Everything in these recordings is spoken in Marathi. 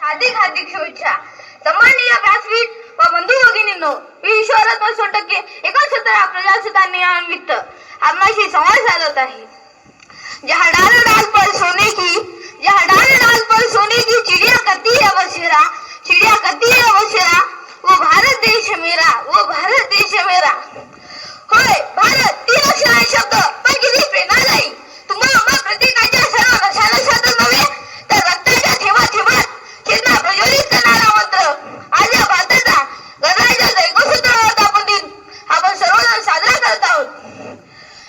हार्दिक हार्दिक शुभेच्छा. सन्माननीय व्यासपीठ व बंधू भगिनींनो, मी ईश्वरत्व सोनटक्के 69 प्रजासत्ताक दिनानिमित्त आपणाशी संवाद साधत आहे. जहाँ डाल डाल पर सोने की, जहाँ डाल डाल पर सोने की चिड़िया करती है बसेरा, चिड़िया करती है बसेरा, वो भारत देश मेरा, वो भारत देश मेरा. होय, भारत तीन अक्षर शब्द पण किती प्रेरणादायी. तुम्हा आम्हा प्रत्येकाच्या सर्व नशानशातच नव्हे तर रक्ताच्या थेंबा थेंबात चेतना प्रज्वलित करणारा मंत्र. आज या भारताचा गणराज्याचा 69वा दिन आपण सर्वजण साजरा करत आहोत.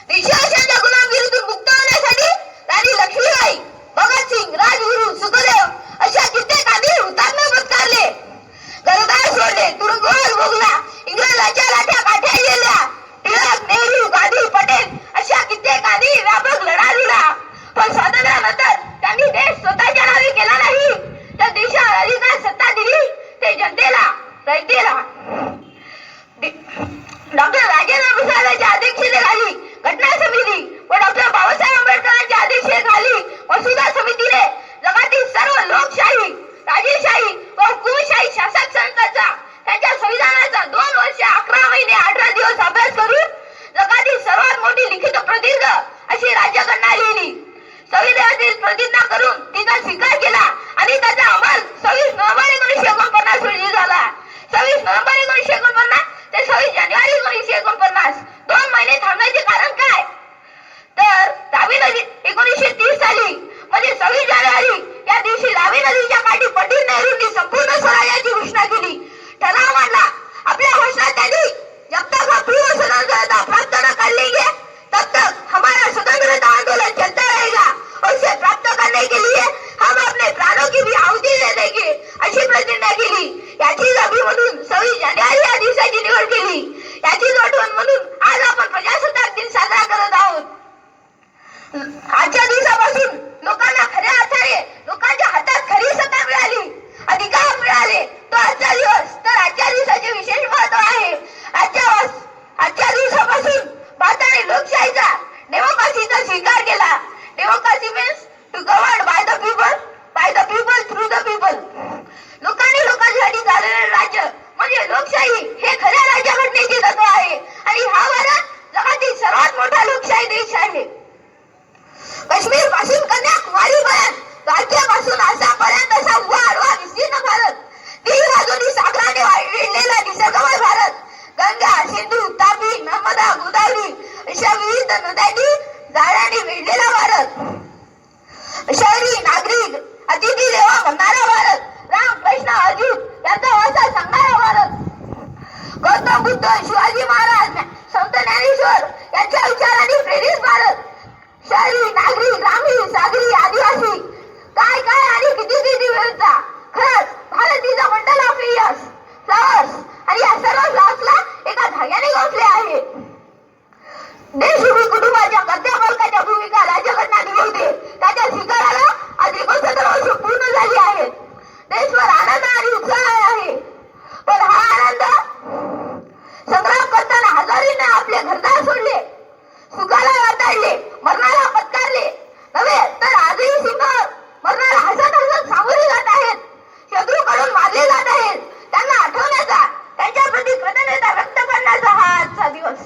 निशाच्या गुलामगिरीतून मुक्त होण्यासाठी राणी लक्ष्मीबाई, भगतसिंग, राजगुरू, सुखदेव अशा कित्येकांनी हुतात्मा पत्करले. घरदार सोडले, तुरुंगवास भोगला, इंग्रजांच्या लाठ्या काठ्या गेल्या. टिळक, नेहरू, गांधी, पटेल अशा कित्येकांनी व्यापक लढा दिला. पण स्वातंत्र्यानंतर त्यांनी देश स्वतःच्या नावे केला नाही, तर देशावर अधिकार सत्ता दिली ते जनतेला, रयतेला. डॉक्टर राजेंद्र प्रसादाच्या अध्यक्षतेखाली घटना समिती व डॉक्टर बाबासाहेब आंबेडकरांच्या अध्यक्षतेखाली मसुदा समितीने जगातील सर्व लोकशाही, राजेशाही व हुकुमशाही शासक संस्थांचा त्यांच्या संविधानाचा 2 वर्ष 11 महिने 18 दिवस अभ्यास करून जगातील सर्वात मोठी लिखित प्रदीर्घ अशी राज्यघटना लिहिली. संविधानातील प्रतिज्ञा करून तिचा स्वीकार केला आणि त्याचा अंमल 26 नोव्हेंबर 1949 रोजी झाला. 26 नोव्हेंबर 1949 ते 26 जानेवारी 1949 2 महिने थांबण्याचे कारण काय? तर रावी नदी 1930 साली म्हणजे 26 जानेवारी या दिवशी रावी नदीच्या काठी पंडित नेहरूंनी संपूर्ण स्वराज्याची घोषणा केली, ठराव मांडला. आपल्या भाषणात त्यांनी जब तक हम पूर्ण स्वतंत्रता प्राप्त न कर लेंगे तब तक हमारा स्वतंत्रता आंदोलन चलता रहेगा और इसे प्राप्त करने के लिए हम अपने प्राणों की भी आहुति दे देंगे अशी प्रतिज्ञा केली. याचीच आठवण म्हणून 26 जानेवारी या दिवसाची निवड केली. याचीच आठवण म्हणून आज आपण प्रजासत्ताक दिन साजरा करत आहोत. आजच्या दिवसापासून लोकांना खऱ्या अर्थाने लोकांच्या हातात खरी सत्ता मिळाली, अधिकार मिळाले. तो आजचा दिवस. तर आजच्या दिवसाचे विशेष महत्व आहे. आजच्या दिवसापासून भारताने लोकशाहीचा, डेमोक्रेसीचा स्वीकार केला. Democracy means to govern by the people through the people. लोकांनी लोकांसाठी चाललेले राज्य म्हणजे लोकशाही हे खऱ्या राज्यघटनेचे तत्व आहे आणि हा भारत जगातील सर्वात मोठा लोकशाही देश आहे. काश्मीर पासून कन्याकुमारी पर्यंत, राज्यापासून आसामपर्यंत असा आडवा विस्तीर्ण भारत, तीन बाजूनी सागराने वेढलेला निसर्गमय भारत, गंगा, सिंधू, तापी, नर्मदा, गोदावरी अशा विविध नद्यांनी झाडांनी वेढलेला भारत, शहरी नागरिक अतिथी देवो म्हणणारा भारत, राम कृष्ण अर्जुन यांचा वारसा सांगणारा भारत, गौतम बुद्ध, शिवाजी महाराज, संत ज्ञानेश्वर यांच्या विचारांनी प्रेरित भारत, शहरी नागरिक, ग्रामीण, सागरी, आदिवासी काय काय आणि किती विविधता. खरंच भारतीचा मंडल ऑफ फ्लॉवर्स आणि या सर्व फ्लॉवर्सला एका धाग्याने गवसले आहे. देशभूमी कुटुंबाच्या कर्त्या मालकाच्या भूमिका राज्यघटना निभवते. त्याच्या स्वीकाराला आज 69 वर्ष पूर्ण झाली आहेत. देशभर आनंद आणि उत्साह आहे. पण हा आनंद संग्राम करताना हजारीने आपले घरदार सोडले, सुखाला वाटाळले, मरणाला पत्कारले नव्हे तर आजही सीमेवर मरणाला हसत हसत सामोरे जात आहेत. शत्रूकडून मारले जात आहेत. त्यांना आठवण्याचा, त्यांच्या प्रति कृतज्ञता व्यक्त करण्याचा हा आजचा दिवस.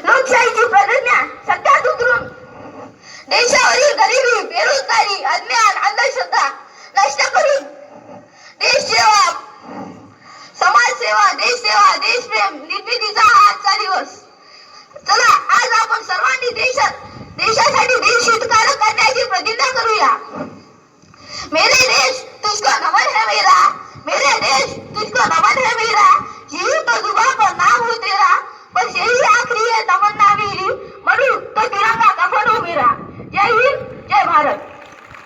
लोकशाहीची प्रतिज्ञा सत्यात उतरून देशावरील गरिबी, बेरोजगारी, अज्ञान, अंधश्रद्धा नष्ट करून देशसेवा, समाजसेवा, देशसेवा, देशप्रेम निर्मितीचा हा आजचा दिवस. चला आज आपण सर्वांनी देशासाठी देशहितकारक करण्याची प्रतिज्ञा करूया. मेरे देश तुझको नमन है मेरा, मेरे देश तुझको नमन है मेरा, जीव तो जुबान पर नाम हो